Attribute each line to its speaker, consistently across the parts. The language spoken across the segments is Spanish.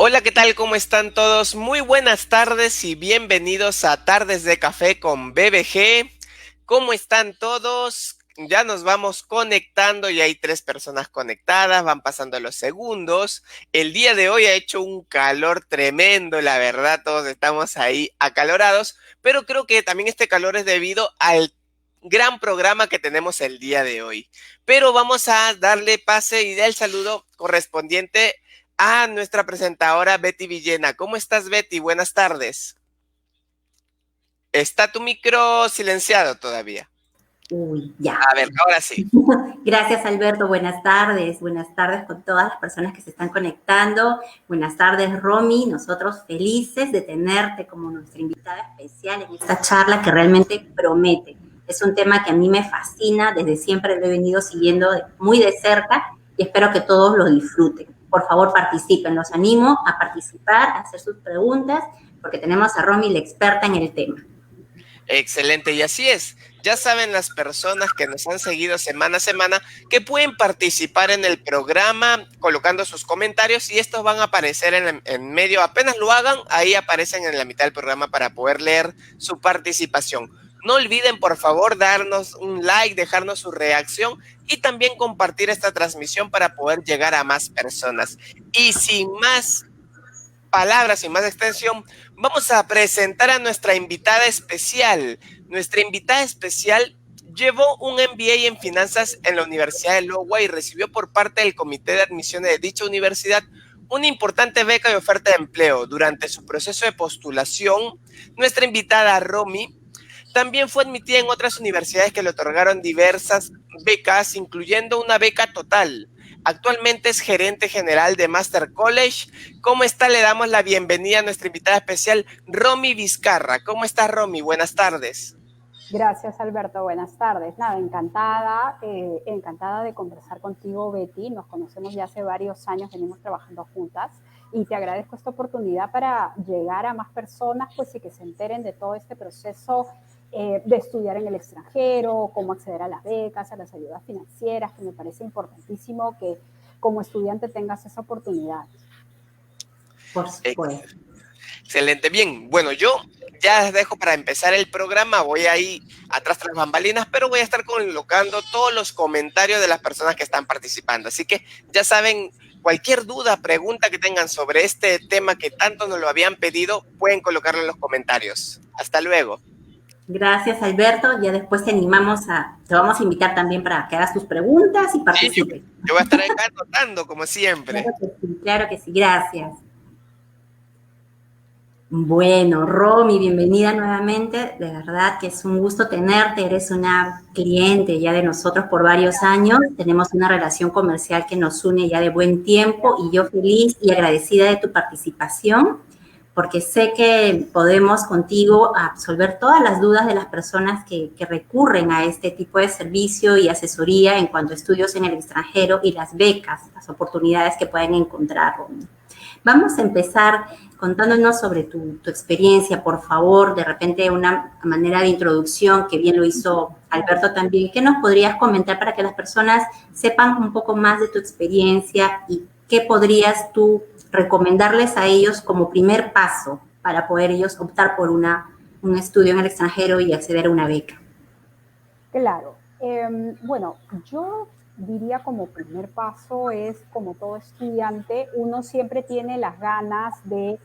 Speaker 1: Hola, ¿qué tal? ¿Cómo están todos? Muy buenas tardes y bienvenidos a Tardes de Café con BBG. ¿Cómo están todos? Ya nos vamos conectando y hay 3 personas conectadas, van pasando los segundos. El día de hoy ha hecho un calor tremendo, la verdad, todos estamos ahí acalorados, pero creo que también este calor es debido al gran programa que tenemos el día de hoy. Pero vamos a darle pase y dar el saludo correspondiente a nuestra presentadora Betty Villena. ¿Cómo estás, Betty? Buenas tardes. ¿Está tu micro silenciado todavía?
Speaker 2: Uy, ya.
Speaker 1: A ver, ahora sí.
Speaker 2: Gracias, Alberto. Buenas tardes. Buenas tardes con todas las personas que se están conectando. Buenas tardes, Romy. Nosotros felices de tenerte como nuestra invitada especial en esta charla que realmente promete. Es un tema que a mí me fascina. Desde siempre lo he venido siguiendo muy de cerca y espero que todos lo disfruten. Por favor, participen. Los animo a participar, a hacer sus preguntas, porque tenemos a Romy, la experta en el tema.
Speaker 1: Excelente, y así es. Ya saben las personas que nos han seguido semana a semana que pueden participar en el programa colocando sus comentarios y estos van a aparecer en medio. Apenas lo hagan, ahí aparecen en la mitad del programa para poder leer su participación. No olviden, por favor, darnos un like, dejarnos su reacción y también compartir esta transmisión para poder llegar a más personas. Y sin más palabras, sin más extensión, vamos a presentar a nuestra invitada especial. Nuestra invitada especial llevó un MBA en finanzas en la Universidad de Iowa y recibió por parte del comité de admisiones de dicha universidad una importante beca y oferta de empleo. Durante su proceso de postulación, nuestra invitada Romy también fue admitida en otras universidades que le otorgaron diversas becas, incluyendo una beca total. Actualmente es gerente general de Master College. ¿Cómo está? Le damos la bienvenida a nuestra invitada especial, Romy Vizcarra. ¿Cómo está, Romy? Buenas tardes.
Speaker 3: Gracias, Alberto. Buenas tardes. Nada, encantada de conversar contigo, Betty. Nos conocemos ya hace varios años, venimos trabajando juntas y te agradezco esta oportunidad para llegar a más personas, pues, y que se enteren de todo este proceso de estudiar en el extranjero, cómo acceder a las becas, a las ayudas financieras, que me parece importantísimo que como estudiante tengas esa oportunidad.
Speaker 2: Por supuesto.
Speaker 1: Excelente. Bien, bueno, yo ya les dejo para empezar el programa. Voy ahí atrás de las bambalinas, pero voy a estar colocando todos los comentarios de las personas que están participando. Así que ya saben, cualquier duda, pregunta que tengan sobre este tema que tanto nos lo habían pedido, pueden colocarlo en los comentarios. Hasta luego.
Speaker 2: Gracias, Alberto. Ya después te vamos a invitar también para que hagas tus preguntas y
Speaker 1: Sí,
Speaker 2: participes.
Speaker 1: yo voy a estar acá anotando, como siempre.
Speaker 2: Claro que sí, gracias. Bueno, Romy, bienvenida nuevamente. De verdad que es un gusto tenerte. Eres una cliente ya de nosotros por varios años. Tenemos una relación comercial que nos une ya de buen tiempo y yo feliz y agradecida de tu participación porque sé que podemos contigo absolver todas las dudas de las personas que recurren a este tipo de servicio y asesoría en cuanto a estudios en el extranjero y las becas, las oportunidades que pueden encontrar, Romy. Vamos a empezar contándonos sobre tu experiencia, por favor, de repente una manera de introducción, que bien lo hizo Alberto también. ¿Qué nos podrías comentar para que las personas sepan un poco más de tu experiencia y qué podrías tú recomendarles a ellos como primer paso para poder ellos optar por un estudio en el extranjero y acceder a una beca?
Speaker 3: Claro. Bueno, yo diría como primer paso es, como todo estudiante, uno siempre tiene las ganas de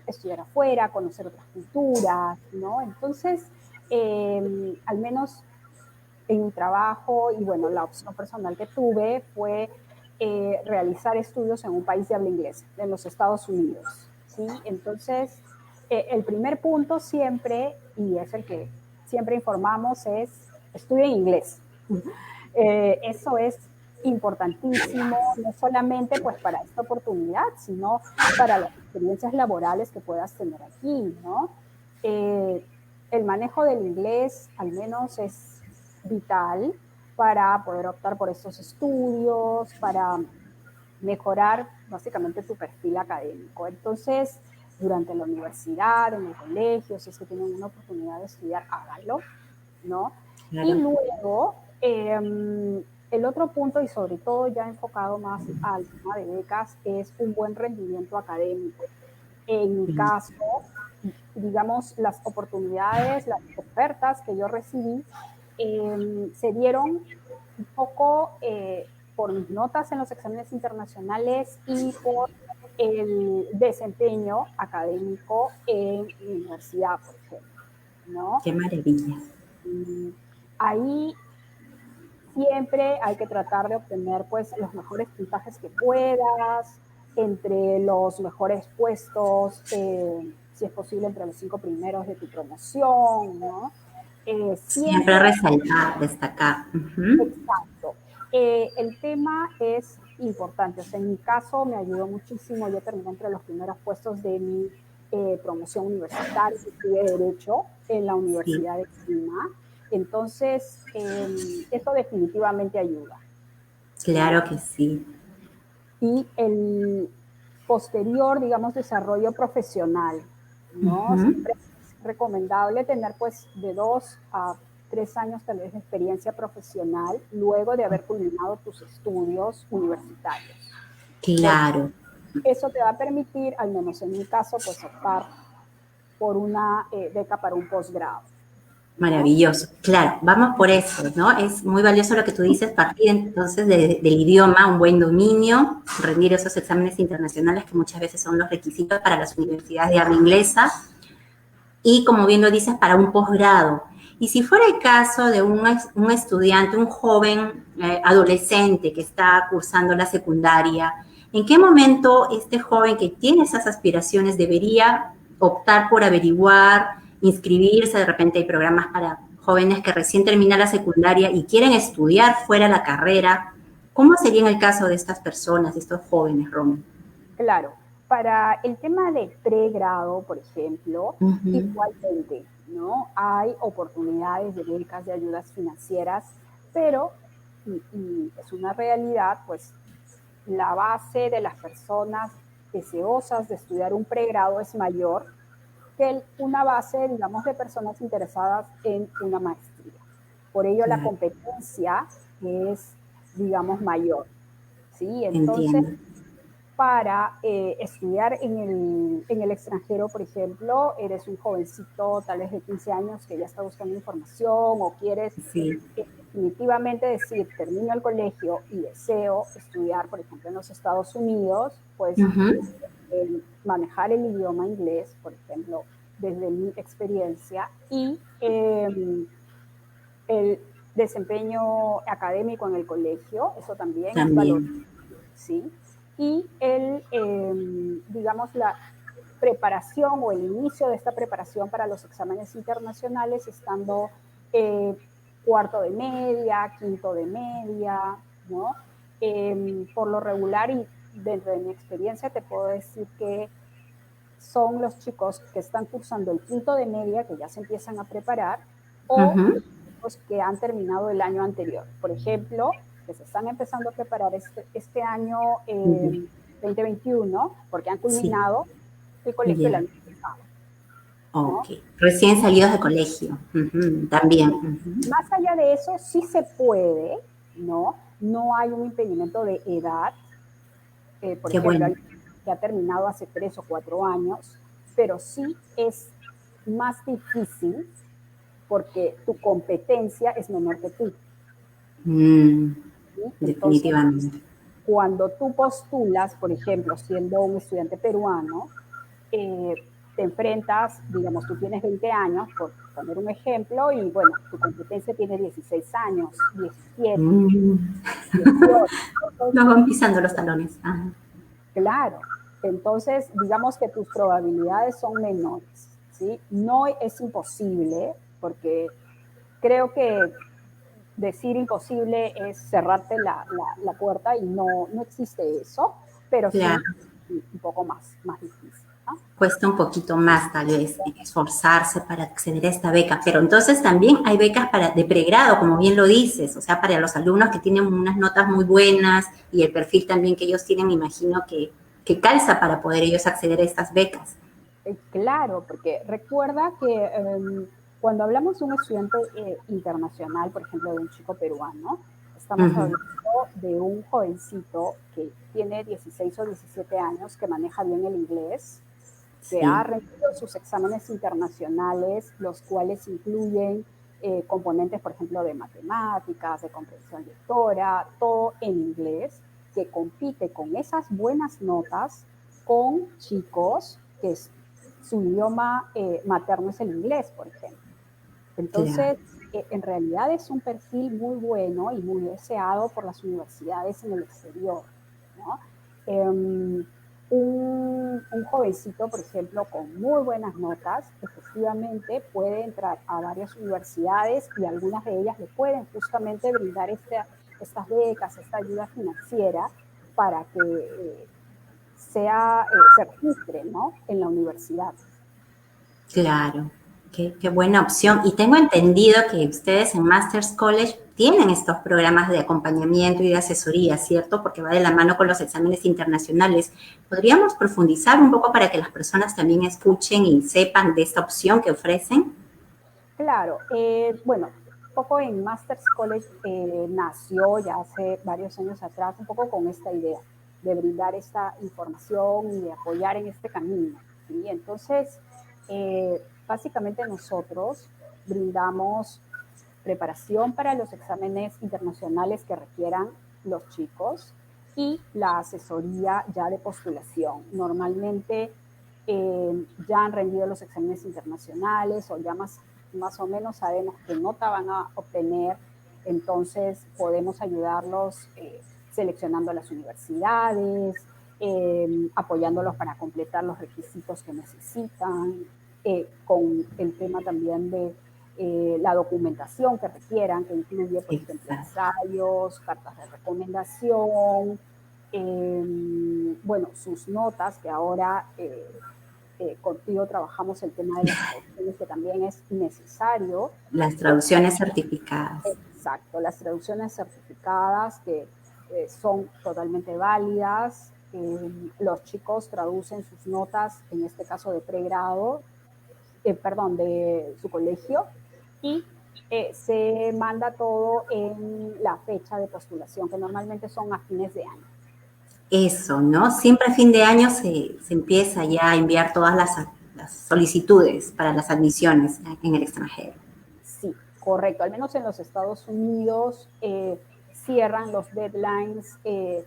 Speaker 3: estudiar afuera, conocer otras culturas, ¿no? Entonces, al menos en mi trabajo y bueno, la opción personal que tuve fue realizar estudios en un país de habla inglesa, en los Estados Unidos, ¿sí? Entonces, el primer punto siempre, y es el que siempre informamos, es estudia inglés. Eso es importantísimo, no solamente pues para esta oportunidad, sino para las experiencias laborales que puedas tener aquí, ¿no? El manejo del inglés al menos es vital para poder optar por estos estudios, para mejorar básicamente tu perfil académico. Entonces, durante la universidad, en el colegio, si es que tienen una oportunidad de estudiar, háganlo, ¿no? Y
Speaker 2: Claro.
Speaker 3: luego, El otro punto, y sobre todo ya enfocado más al tema de becas, es un buen rendimiento académico. En mi caso, digamos, las oportunidades, las ofertas que yo recibí se dieron un poco por mis notas en los exámenes internacionales y por el desempeño académico en mi universidad, por ejemplo, ¿no?
Speaker 2: Qué maravilla.
Speaker 3: Ahí siempre hay que tratar de obtener pues los mejores puntajes que puedas, entre los mejores puestos, si es posible entre los 5 primeros de tu promoción, ¿no?
Speaker 2: Siempre
Speaker 3: Siempre,
Speaker 2: resaltar, destacar.
Speaker 3: exacto. El tema es importante, o sea, en mi caso me ayudó muchísimo, yo terminé entre los primeros puestos de mi promoción universitaria, estudié Derecho en la
Speaker 2: Sí,
Speaker 3: Universidad de Lima, entonces eso definitivamente ayuda,
Speaker 2: claro
Speaker 3: ¿no?
Speaker 2: que sí.
Speaker 3: Y el posterior, digamos, desarrollo profesional, ¿no?
Speaker 2: Ujú.
Speaker 3: Siempre es recomendable tener pues de 2 a 3 años tal vez de experiencia profesional luego de haber culminado tus estudios universitarios, porque
Speaker 2: Claro,
Speaker 3: eso te va a permitir, al menos en mi caso, pues optar por una beca para un posgrado, ¿no?
Speaker 2: maravilloso. Claro, vamos por eso, ¿no? Es muy valioso lo que tú dices, partir entonces del idioma, un buen dominio, rendir esos exámenes internacionales que muchas veces son los requisitos para las universidades de habla inglesa y, como bien lo dices, para un posgrado. Y si fuera el caso de un estudiante, un joven adolescente que está cursando la secundaria, ¿en qué momento este joven que tiene esas aspiraciones debería optar por averiguar, inscribirse? De repente hay programas para jóvenes que recién terminan la secundaria y quieren estudiar fuera la carrera. ¿Cómo sería en el caso de estas personas, de estos jóvenes, Romy?
Speaker 3: Claro, para el tema de pregrado, por ejemplo,
Speaker 2: Uh -huh.
Speaker 3: igualmente, ¿no? Hay oportunidades de becas, de ayudas financieras, pero, y es una realidad, pues la base de las personas deseosas de estudiar un pregrado es mayor que una base, digamos, de personas interesadas en una maestría. Por ello, la
Speaker 2: Claro,
Speaker 3: competencia es, digamos, mayor, ¿sí? Entonces,
Speaker 2: entiendo.
Speaker 3: para estudiar en el extranjero, por ejemplo, eres un jovencito tal vez de 15 años que ya está buscando información o quieres
Speaker 2: Sí.
Speaker 3: definitivamente decir, termino el colegio y deseo estudiar, por ejemplo, en los Estados Unidos, pues
Speaker 2: Uh -huh.
Speaker 3: manejar el idioma inglés, por ejemplo, desde mi experiencia, y el desempeño académico en el colegio, eso también es valor,
Speaker 2: También.
Speaker 3: ¿sí? Y digamos, la preparación o el inicio de esta preparación para los exámenes internacionales estando cuarto de media, quinto de media, ¿no? Por lo regular y dentro de mi experiencia te puedo decir que son los chicos que están cursando el quinto de media, que ya se empiezan a preparar,
Speaker 2: Uh
Speaker 3: o
Speaker 2: -huh.
Speaker 3: los chicos que han terminado el año anterior. Por ejemplo, que se están empezando a preparar este año
Speaker 2: Ya.
Speaker 3: 2021, porque han
Speaker 2: Sí,
Speaker 3: culminado el colegio el
Speaker 2: ya.
Speaker 3: año pasado,
Speaker 2: Ok.
Speaker 3: ¿no?
Speaker 2: Recién salidos de colegio. También.
Speaker 3: Más allá de eso, sí se puede, ¿no? No hay un impedimento de edad. Por
Speaker 2: Qué
Speaker 3: ejemplo,
Speaker 2: bueno.
Speaker 3: alguien que ha terminado hace 3 o 4 años, pero sí es más difícil porque tu competencia es menor que tú,
Speaker 2: Mm,
Speaker 3: ¿sí? Entonces,
Speaker 2: definitivamente.
Speaker 3: cuando tú postulas, por ejemplo, siendo un estudiante peruano, eh, te enfrentas, digamos, tú tienes 20 años, por poner un ejemplo, y bueno, tu competencia tiene 16 años, 17,
Speaker 2: Mm.
Speaker 3: 18. Entonces,
Speaker 2: Nos van pisando los talones. Ajá.
Speaker 3: claro, entonces digamos que tus probabilidades son menores, ¿sí? No es imposible, porque creo que decir imposible es cerrarte la puerta y no existe eso, pero sí
Speaker 2: Claro.
Speaker 3: un poco más difícil, ¿no?
Speaker 2: Cuesta un poquito más, tal vez, esforzarse para acceder a esta beca, pero entonces también hay becas de pregrado, como bien lo dices, o sea, para los alumnos que tienen unas notas muy buenas y el perfil también que ellos tienen, me imagino que calza para poder ellos acceder a estas becas.
Speaker 3: Claro, porque recuerda que cuando hablamos de un estudiante internacional, por ejemplo, de un chico peruano, Estamos hablando de un jovencito que tiene 16 o 17 años, que maneja bien el inglés, que ha rendido sus exámenes internacionales, los cuales incluyen componentes, por ejemplo, de matemáticas, de comprensión lectora, todo en inglés, que compite con esas buenas notas con chicos que su idioma materno es el inglés, por ejemplo. Entonces, en realidad es un perfil muy bueno y muy deseado por las universidades en el exterior, ¿no? Un jovencito, por ejemplo, con muy buenas notas, efectivamente puede entrar a varias universidades y algunas de ellas le pueden justamente brindar estas becas, esta ayuda financiera para que se registre, ¿no?, en la universidad.
Speaker 2: Claro, qué buena opción. Y tengo entendido que ustedes en Masters College tienen estos programas de acompañamiento y de asesoría, ¿cierto? Porque va de la mano con los exámenes internacionales. ¿Podríamos profundizar un poco para que las personas también escuchen y sepan de esta opción que ofrecen?
Speaker 3: Claro, bueno, un poco en Masters College nació ya hace varios años atrás, un poco con esta idea de brindar esta información y de apoyar en este camino, ¿sí? Entonces, básicamente nosotros brindamos preparación para los exámenes internacionales que requieran los chicos y la asesoría ya de postulación. Normalmente ya han rendido los exámenes internacionales o ya más o menos sabemos qué nota van a obtener, entonces podemos ayudarlos seleccionando las universidades, apoyándolos para completar los requisitos que necesitan, con el tema también de la documentación que requieran, que incluye, por ejemplo, ensayos, cartas de recomendación, bueno, sus notas, que ahora contigo trabajamos el tema de las traducciones, que también es necesario.
Speaker 2: Las traducciones certificadas.
Speaker 3: Exacto, las traducciones certificadas que son totalmente válidas. Los chicos traducen sus notas, en este caso de pregrado, de su colegio, y se manda todo en la fecha de postulación, que normalmente son a fines de año.
Speaker 2: Eso, ¿no? Siempre a fin de año se empieza ya a enviar todas las solicitudes para las admisiones en el extranjero.
Speaker 3: Sí, correcto. Al menos en los Estados Unidos cierran los deadlines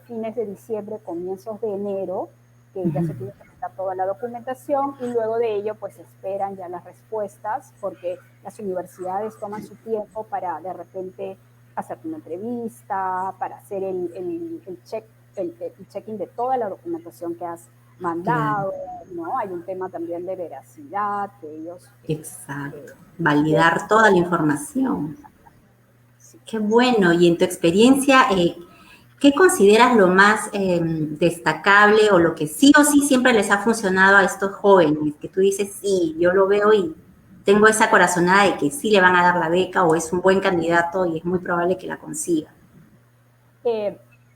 Speaker 3: fines de diciembre, comienzos de enero, que ya se tiene que mandar toda la documentación y luego de ello pues esperan ya las respuestas porque las universidades toman su tiempo para de repente hacerte una entrevista, para hacer el check-in de toda la documentación que has mandado, ¿no? Hay un tema también de veracidad que ellos...
Speaker 2: Exacto, validar toda la información. Sí. Qué bueno, y en tu experiencia, ¿qué consideras lo más destacable o lo que sí o sí siempre les ha funcionado a estos jóvenes? Que tú dices, sí, yo lo veo y tengo esa corazonada de que sí le van a dar la beca o es un buen candidato y es muy probable que la consiga.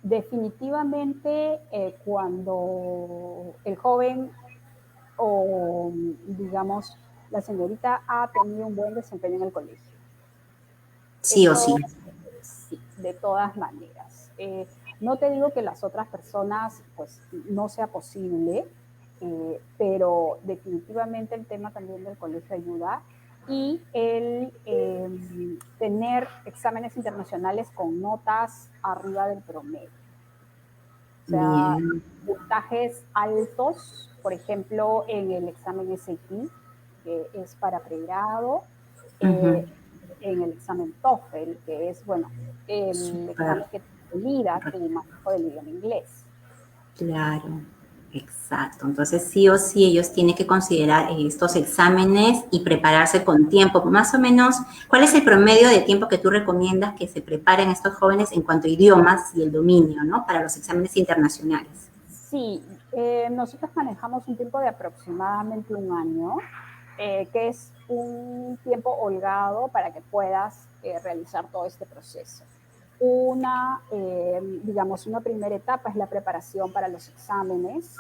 Speaker 3: Definitivamente cuando el joven o digamos la señorita ha tenido un buen desempeño en el colegio.
Speaker 2: Sí o sí.
Speaker 3: Sí, de todas maneras. No te digo que las otras personas pues no sea posible, pero definitivamente el tema también del colegio ayuda y el tener exámenes internacionales con notas arriba del promedio. O sea, puntajes altos, por ejemplo, en el examen SAT, que es para pregrado, en el examen TOEFL, que es, bueno, el examen que te valida tu manejo del idioma inglés.
Speaker 2: Claro, exacto. Entonces, sí o sí, ellos tienen que considerar estos exámenes y prepararse con tiempo. Más o menos, ¿cuál es el promedio de tiempo que tú recomiendas que se preparen estos jóvenes en cuanto a idiomas y el dominio, ¿no? Para los exámenes internacionales.
Speaker 3: Sí, nosotros manejamos un tiempo de aproximadamente un año, que es un tiempo holgado para que puedas realizar todo este proceso. Digamos, una primera etapa es la preparación para los exámenes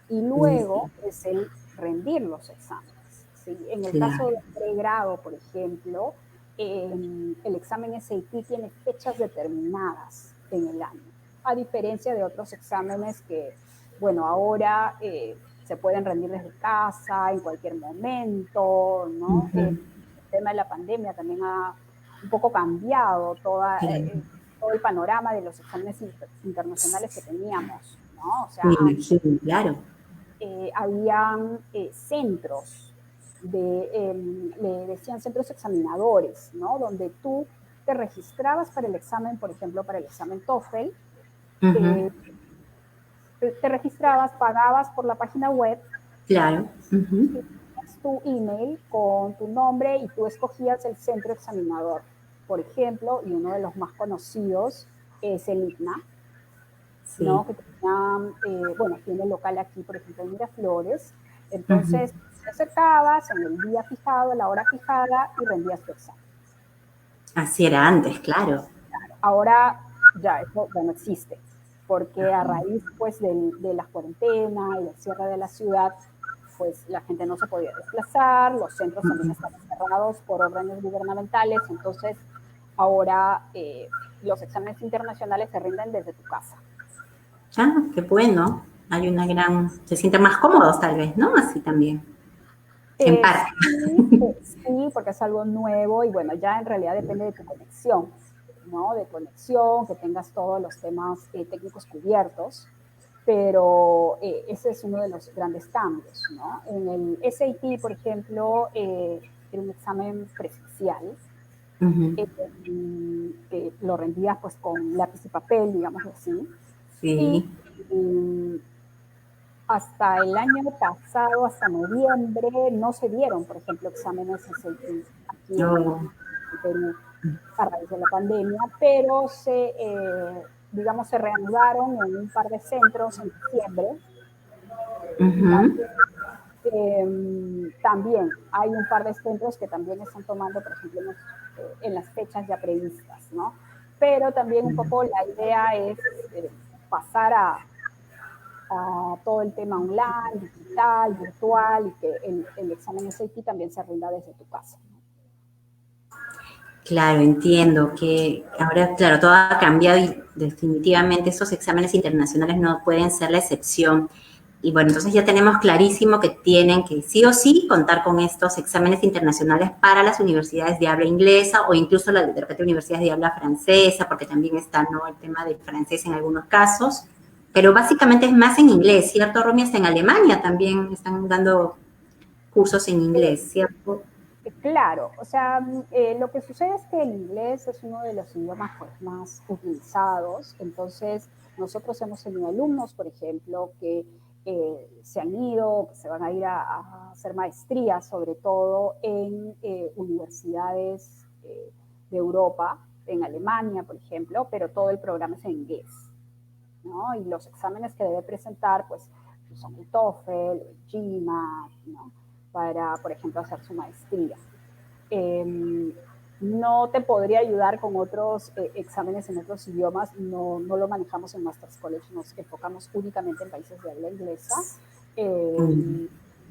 Speaker 3: y luego es el rendir los exámenes. ¿Sí? En el caso del pregrado, por ejemplo, el examen SAT tiene fechas determinadas en el año, a diferencia de otros exámenes que, bueno, ahora se pueden rendir desde casa, en cualquier momento, ¿no? El tema de la pandemia también ha un poco cambiado todo el panorama de los exámenes internacionales que teníamos, ¿no? O sea,
Speaker 2: claro.
Speaker 3: Habían centros, le decían centros examinadores, ¿no? Donde tú te registrabas para el examen, por ejemplo, para el examen TOEFL, te registrabas, pagabas por la página web,
Speaker 2: claro,
Speaker 3: tu email con tu nombre y tú escogías el centro examinador, por ejemplo, y uno de los más conocidos es el ICNA,
Speaker 2: sí.
Speaker 3: ¿no? Que tenía, bueno, tiene local aquí, por ejemplo, en Miraflores. Entonces, te acercabas en el día fijado, la hora fijada y rendías tu examen.
Speaker 2: Así era antes, claro.
Speaker 3: Ahora ya eso ya no existe, porque a raíz pues de la cuarentena y del cierre de la ciudad, pues la gente no se podía desplazar, los centros también estaban cerrados por órdenes gubernamentales, entonces ahora los exámenes internacionales se rinden desde tu casa.
Speaker 2: Ah, qué bueno. Hay una gran... Se sienten más cómodos tal vez, ¿no? Así también. En parte.
Speaker 3: Sí, porque es algo nuevo y bueno, ya en realidad depende de tu conexión, ¿no? De conexión, que tengas todos los temas técnicos cubiertos, pero ese es uno de los grandes cambios, ¿no? En el SAT, por ejemplo, era un examen presencial, lo rendías pues con lápiz y papel, digamos así,
Speaker 2: sí.
Speaker 3: y hasta el año pasado, hasta noviembre, no se dieron, por ejemplo, exámenes SAT aquí en Perú a raíz de la pandemia, pero digamos, se reanudaron en un par de centros en diciembre. También hay un par de centros que también están tomando, por ejemplo, en las fechas ya previstas, ¿no? Pero también un poco la idea es pasar a todo el tema online, digital, virtual, y que el examen SAT también se rinda desde tu casa.
Speaker 2: Claro, entiendo que ahora, claro, todo ha cambiado y definitivamente esos exámenes internacionales no pueden ser la excepción. Y bueno, entonces ya tenemos clarísimo que tienen que sí o sí contar con estos exámenes internacionales para las universidades de habla inglesa o incluso las de repente universidades de habla francesa, porque también está, ¿no?, el tema del francés en algunos casos. Pero básicamente es más en inglés, ¿cierto, Romy? Hasta en Alemania también están dando cursos en inglés, ¿cierto?
Speaker 3: Claro, o sea, lo que sucede es que el inglés es uno de los idiomas pues, más utilizados, entonces nosotros hemos tenido alumnos, por ejemplo, que se han ido, que se van a ir a hacer maestrías, sobre todo en universidades de Europa, en Alemania, por ejemplo, pero todo el programa es en inglés, ¿no? Y los exámenes que debe presentar, pues, son el TOEFL, el GMAT, ¿no? Para, por ejemplo, hacer su maestría. No te podría ayudar con otros exámenes en otros idiomas, no lo manejamos en Masters College, nos enfocamos únicamente en países de habla inglesa,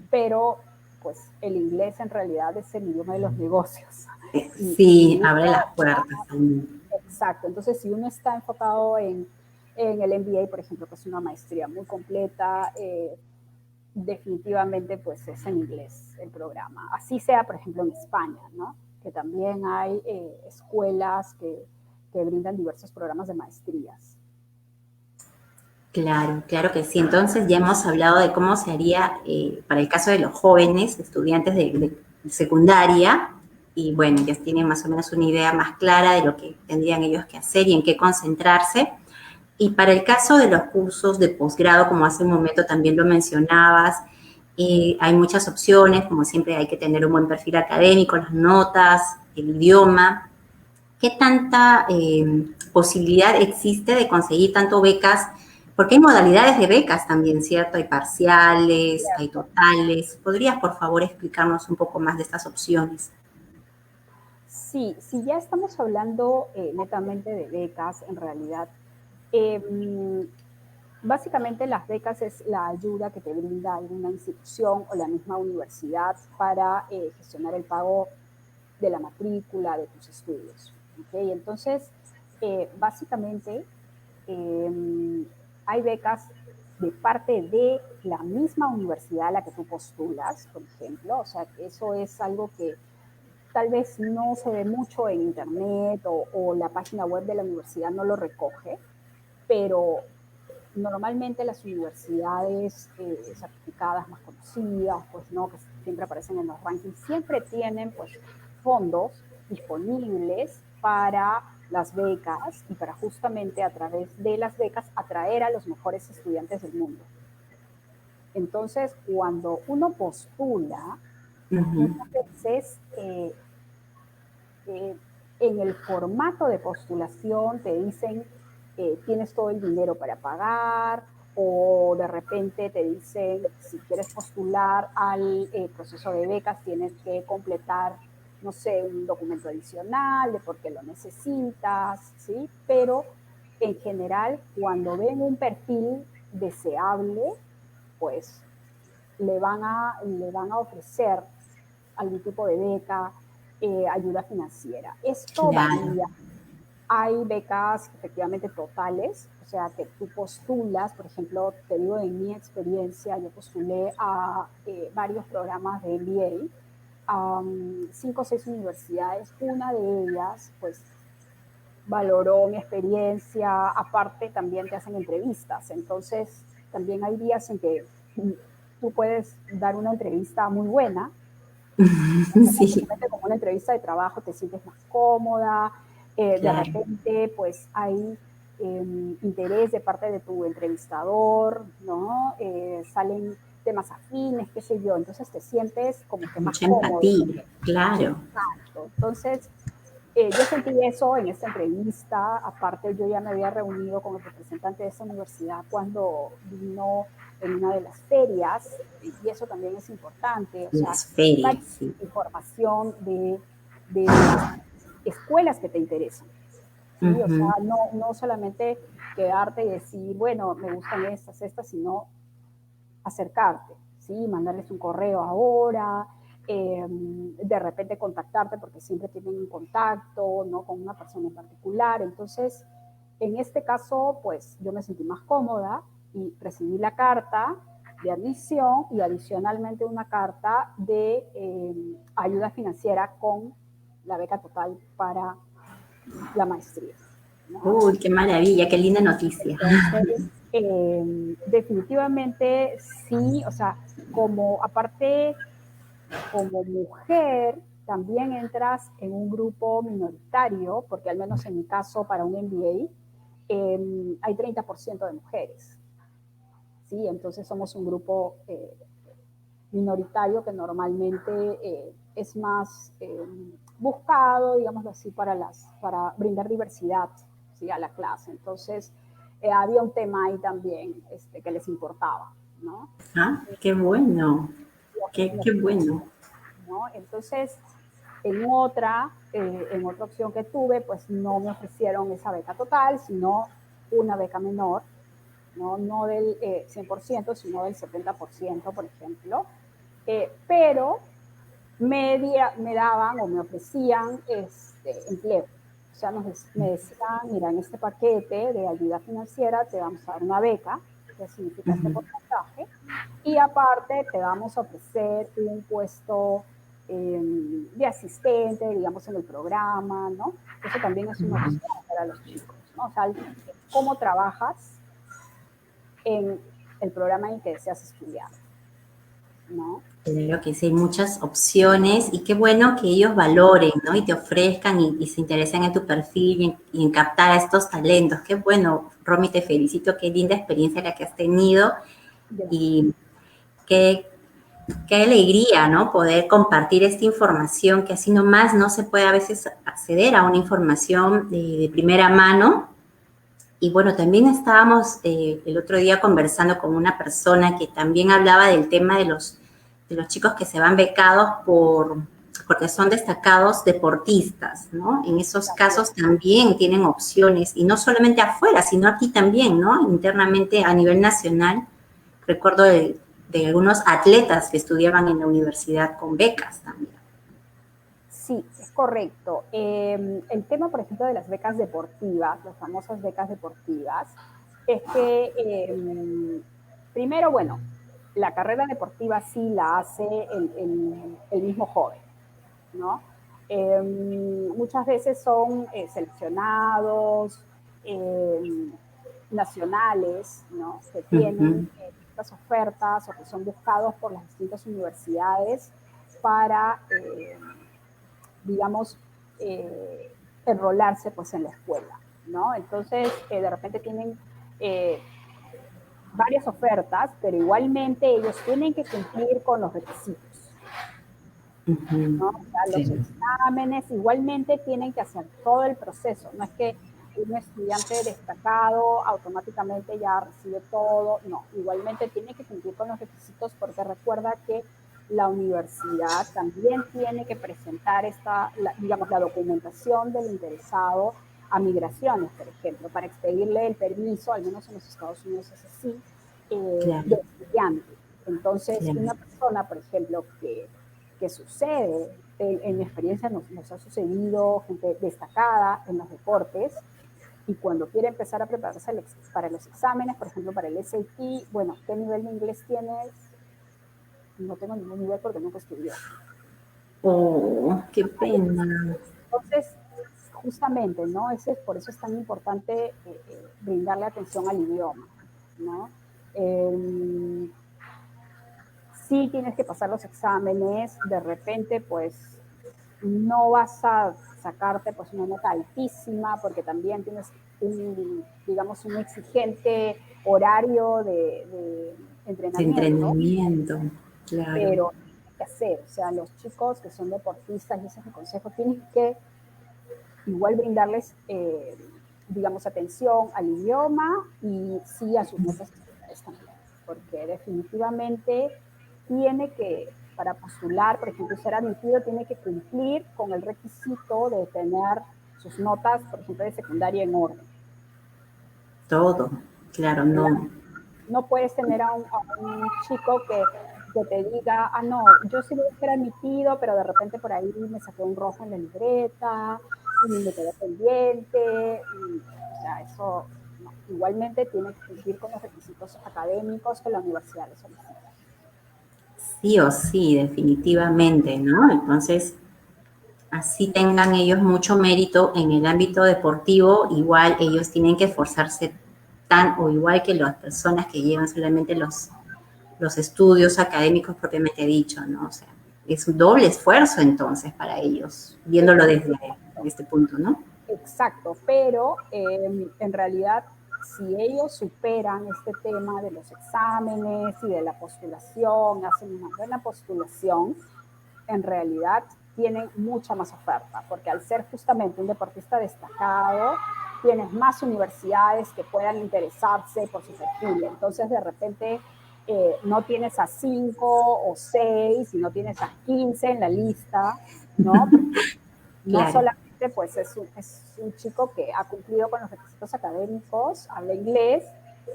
Speaker 3: pero pues el inglés en realidad es el idioma de los negocios.
Speaker 2: Sí, abre las puertas.
Speaker 3: Exacto, entonces si uno está enfocado en el MBA, por ejemplo, que es una maestría muy completa, definitivamente pues es en inglés el programa. Así sea, por ejemplo, en España, ¿no? Que también hay escuelas que brindan diversos programas de maestrías.
Speaker 2: Claro, claro que sí. Entonces ya hemos hablado de cómo se haría para el caso de los jóvenes, estudiantes de secundaria, y bueno, ya tienen más o menos una idea más clara de lo que tendrían ellos que hacer y en qué concentrarse. Y para el caso de los cursos de posgrado, como hace un momento también lo mencionabas, hay muchas opciones, como siempre hay que tener un buen perfil académico, las notas, el idioma. ¿Qué tanta posibilidad existe de conseguir tanto becas? Porque hay modalidades de becas también, ¿cierto? Hay parciales, hay totales. ¿Podrías, por favor, explicarnos un poco más de estas opciones?
Speaker 3: Sí, si ya estamos hablando netamente de becas, en realidad, básicamente las becas es la ayuda que te brinda alguna institución o la misma universidad para gestionar el pago de la matrícula, de tus estudios. ¿Okay? Entonces, básicamente, hay becas de parte de la misma universidad a la que tú postulas, por ejemplo. O sea, eso es algo que tal vez no se ve mucho en internet o la página web de la universidad no lo recoge, pero normalmente las universidades certificadas más conocidas, pues no, que siempre aparecen en los rankings, siempre tienen pues fondos disponibles para las becas y para justamente a través de las becas atraer a los mejores estudiantes del mundo. Entonces, cuando uno postula, muchas veces en el formato de postulación te dicen tienes todo el dinero para pagar, o de repente te dicen si quieres postular al proceso de becas tienes que completar, no sé, un documento adicional de por qué lo necesitas, ¿sí? Pero en general, cuando ven un perfil deseable, pues le van a ofrecer algún tipo de beca, ayuda financiera. Esto varía. Hay becas efectivamente totales, o sea, que tú postulas, por ejemplo, te digo en mi experiencia, yo postulé a varios programas de MBA, 5 o 6 universidades, una de ellas, pues, valoró mi experiencia, aparte también te hacen entrevistas, entonces también hay días en que tú puedes dar una entrevista muy buena,
Speaker 2: sí.
Speaker 3: como una entrevista de trabajo, te sientes más cómoda, de repente pues hay interés de parte de tu entrevistador, ¿no? Salen temas afines, qué sé yo, entonces te sientes como que más cómodo.
Speaker 2: Empatía, claro.
Speaker 3: Exacto. Entonces, yo sentí eso en esta entrevista, aparte yo ya me había reunido con el representante de esa universidad cuando vino en una de las ferias, y eso también es importante, o sea,
Speaker 2: Las ferias, sí.
Speaker 3: información de las escuelas que te interesan, ¿sí? O sea, no solamente quedarte y decir, bueno, me gustan estas, sino acercarte, ¿sí? Mandarles un correo ahora, de repente contactarte porque siempre tienen un contacto, ¿no? Con una persona en particular. Entonces, en este caso, pues yo me sentí más cómoda y recibí la carta de admisión y adicionalmente una carta de ayuda financiera con la beca total para la maestría, ¿no?
Speaker 2: Uy, qué maravilla, qué linda noticia.
Speaker 3: Entonces, definitivamente sí, o sea, aparte como mujer, también entras en un grupo minoritario, porque al menos en mi caso, para un MBA, hay 30% de mujeres, ¿sí? Entonces somos un grupo minoritario que normalmente es más buscado, digámoslo así, para brindar diversidad, ¿sí? A la clase. Entonces, había un tema ahí también que les importaba, ¿no?
Speaker 2: Ah, qué bueno, qué bueno.
Speaker 3: ¿No? Entonces, en otra opción que tuve, pues no me ofrecieron esa beca total, sino una beca menor, no del 100%, sino del 70%, por ejemplo. Pero me daban o me ofrecían empleo. O sea, me decían, mira, en este paquete de ayuda financiera te vamos a dar una beca, que significa este porcentaje, y aparte te vamos a ofrecer un puesto de asistente, digamos, en el programa, ¿no? Eso también es una opción para los chicos, ¿no? O sea, cómo trabajas en el programa en el que deseas estudiar, ¿no?
Speaker 2: Creo que sí, hay muchas opciones y qué bueno que ellos valoren, ¿no? Y te ofrezcan y se interesen en tu perfil y en captar a estos talentos. Qué bueno, Romy, te felicito, qué linda experiencia la que has tenido y qué alegría, ¿no? Poder compartir esta información que así nomás no se puede a veces acceder a una información de primera mano. Y bueno, también estábamos el otro día conversando con una persona que también hablaba del tema de los chicos que se van becados porque son destacados deportistas, ¿no? En esos casos también tienen opciones, y no solamente afuera, sino aquí también, ¿no? Internamente a nivel nacional. Recuerdo de algunos atletas que estudiaban en la universidad con becas también.
Speaker 3: Sí, es correcto. El tema, por ejemplo, de las becas deportivas, las famosas becas deportivas, es que primero, bueno, la carrera deportiva sí la hace el mismo joven, ¿no? Muchas veces son seleccionados nacionales, ¿no? Que tienen estas ofertas o que son buscados por las distintas universidades para, digamos, enrolarse pues en la escuela, ¿no? Entonces, de repente tienen varias ofertas, pero igualmente ellos tienen que cumplir con los requisitos, ¿no? O sea, los
Speaker 2: Sí.
Speaker 3: exámenes igualmente tienen que hacer todo el proceso, no es que un estudiante destacado automáticamente ya recibe todo, no, igualmente tiene que cumplir con los requisitos porque recuerda que la universidad también tiene que presentar digamos, la documentación del interesado a migraciones, por ejemplo, para expedirle el permiso, al menos en los Estados Unidos es así, de
Speaker 2: Claro,
Speaker 3: estudiante. Entonces,
Speaker 2: claro.
Speaker 3: una persona, por ejemplo, que sucede, en mi experiencia nos ha sucedido gente destacada en los deportes, y cuando quiere empezar a prepararse para los exámenes, por ejemplo, para el SAT, bueno, ¿qué nivel de inglés tienes? No tengo ningún nivel porque nunca estudié.
Speaker 2: Oh, qué pena.
Speaker 3: Entonces, justamente, ¿no? Por eso es tan importante brindarle atención al idioma, ¿no? Eh, sí tienes que pasar los exámenes, de repente, pues, no vas a sacarte pues una nota altísima porque también tienes digamos, un exigente horario de
Speaker 2: De
Speaker 3: entrenamiento,
Speaker 2: entrenamiento, claro.
Speaker 3: pero hay que hacer, o sea, los chicos que son deportistas, y ese es mi consejo, tienes que igual brindarles, digamos, atención al idioma y sí a sus notas escolares también, porque definitivamente tiene que, para postular, por ejemplo, ser admitido, tiene que cumplir con el requisito de tener sus notas, por ejemplo, de secundaria en orden.
Speaker 2: Todo, claro, no.
Speaker 3: No puedes tener a un chico que te diga, ah, no, yo sí voy a ser admitido, pero de repente por ahí me saqué un rojo en la libreta y me quedé pendiente. O sea, eso no. Igualmente tiene que cumplir con los requisitos académicos que la universidad le solicita.
Speaker 2: Sí o sí, definitivamente, ¿no? Entonces, así tengan ellos mucho mérito en el ámbito deportivo, igual ellos tienen que esforzarse tan o igual que las personas que llevan solamente los estudios académicos propiamente dicho, ¿no? O sea, es un doble esfuerzo entonces para ellos, viéndolo desde este punto, ¿no?
Speaker 3: Exacto, pero en realidad si ellos superan este tema de los exámenes y de la postulación, hacen una buena postulación, en realidad tienen mucha más oferta, porque al ser justamente un deportista destacado, tienes más universidades que puedan interesarse por su perfil. Entonces, de repente, no tienes a 5 o 6, sino tienes a 15 en la lista, ¿no? No
Speaker 2: Claro,
Speaker 3: solamente pues es un chico que ha cumplido con los requisitos académicos, habla inglés,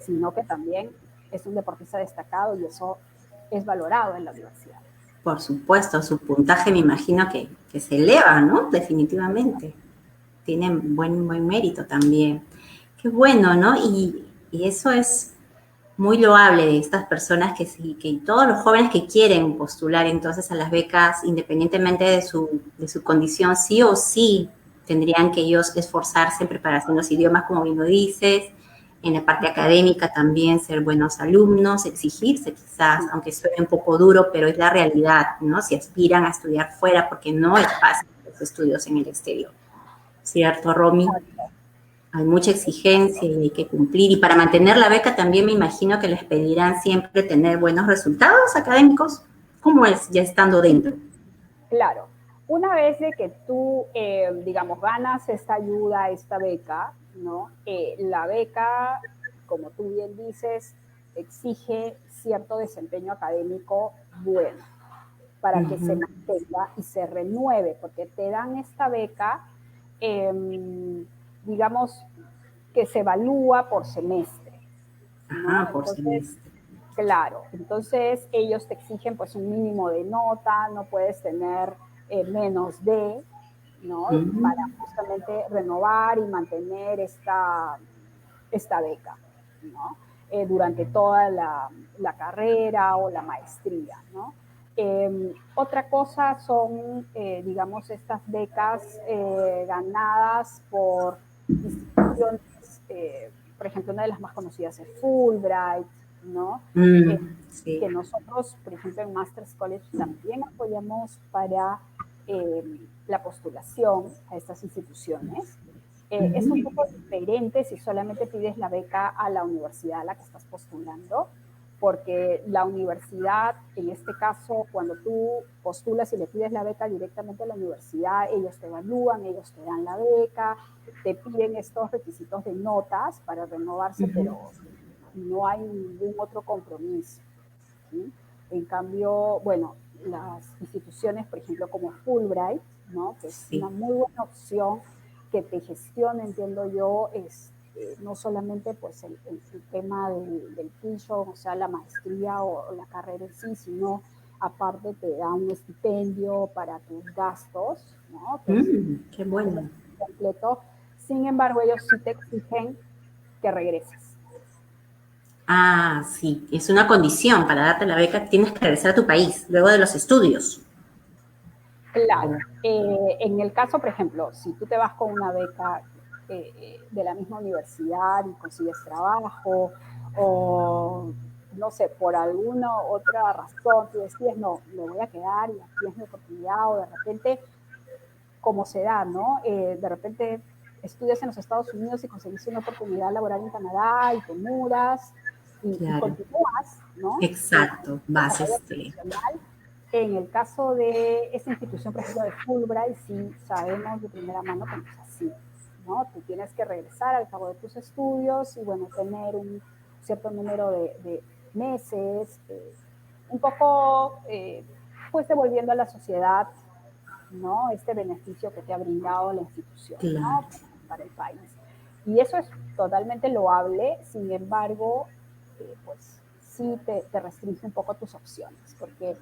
Speaker 3: sino que también es un deportista destacado y eso es valorado en la universidad.
Speaker 2: por supuesto, su puntaje me imagino que se eleva, ¿no? Definitivamente. Tienen buen mérito también. Qué bueno, ¿no? Y eso es muy loable de estas personas que sí, que todos los jóvenes que quieren postular entonces a las becas, independientemente de su condición, sí o sí tendrían que ellos esforzarse en preparación de los idiomas, como bien lo dices, en la parte académica también ser buenos alumnos, exigirse quizás,
Speaker 3: Sí.
Speaker 2: aunque suene un poco duro, pero es la realidad, ¿no? Si aspiran a estudiar fuera, porque no es fácil los estudios en el exterior. ¿Cierto, Romy? Hay mucha exigencia y hay que cumplir. Y para mantener la beca también me imagino que les pedirán siempre tener buenos resultados académicos. ¿Cómo es ya estando dentro?
Speaker 3: Claro, una vez de que tú, digamos, ganas esta ayuda, esta beca, ¿no? La beca, como tú bien dices, exige cierto desempeño académico bueno para que se mantenga y se renueve, porque te dan esta beca, digamos, que se evalúa por semestre, ¿no?
Speaker 2: Ajá, por
Speaker 3: Entonces,
Speaker 2: semestre.
Speaker 3: claro, entonces ellos te exigen pues un mínimo de nota, no puedes tener menos de, ¿no? Para justamente renovar y mantener esta beca, ¿no? Durante toda la carrera o la maestría, ¿no? Otra cosa son, digamos, estas becas ganadas por instituciones, por ejemplo, una de las más conocidas es Fulbright, ¿no?
Speaker 2: Sí.
Speaker 3: Que nosotros, por ejemplo, en Masters College también apoyamos para la postulación a estas instituciones. Es un poco diferente si solamente pides la beca a la universidad a la que estás postulando, porque la universidad, en este caso, cuando tú postulas y le pides la beca directamente a la universidad, ellos te evalúan, ellos te dan la beca, te piden estos requisitos de notas para renovarse, pero no hay ningún otro compromiso, ¿sí? En cambio, bueno, las instituciones, por ejemplo, como Fulbright, ¿no? Que es una muy buena opción que te gestione, entiendo yo, no solamente pues el tema del piso, o sea, la maestría o la carrera en sí, sino aparte te da un estipendio para tus gastos, ¿no?
Speaker 2: Qué bueno.
Speaker 3: Completo. Sin embargo, ellos sí te exigen que regreses.
Speaker 2: Ah, sí, es una condición para darte la beca, tienes que regresar a tu país luego de los estudios.
Speaker 3: Claro. En el caso, por ejemplo, si tú te vas con una beca de la misma universidad y consigues trabajo o, no sé, por alguna otra razón, tú decides, no, me voy a quedar y aquí es mi oportunidad, o de repente, como se da, ¿no? De repente estudias en los Estados Unidos y conseguiste una oportunidad laboral en Canadá y te mudas y continúas, ¿no?
Speaker 2: Exacto, vas
Speaker 3: En el caso de esta institución, por ejemplo, de Fulbright, sí sabemos de primera mano que no es así, ¿no? Tú tienes que regresar al cabo de tus estudios y, bueno, tener un cierto número de meses, un poco, pues, devolviendo a la sociedad, ¿no? Este beneficio que te ha brindado la institución, ¿no? Para el país. Y eso es totalmente loable, sin embargo, pues sí te restringe un poco tus opciones, porque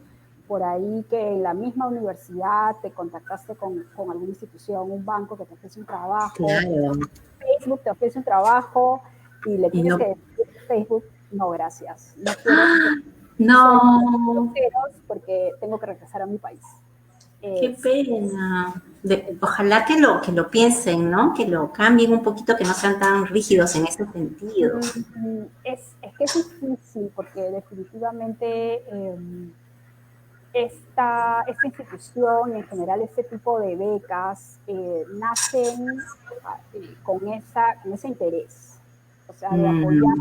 Speaker 3: por ahí que en la misma universidad te contactaste con alguna institución, un banco que te ofrece un trabajo, Facebook te ofrece un trabajo y le tienes que decir a Facebook, no, gracias, no quiero,
Speaker 2: no,
Speaker 3: porque tengo que regresar a mi país.
Speaker 2: Qué pena. Ojalá que lo piensen, ¿no? Que lo cambien un poquito, que no sean tan rígidos en ese sentido.
Speaker 3: Es que es difícil porque definitivamente esta institución, en general este tipo de becas, nacen con ese interés, o sea, de apoyar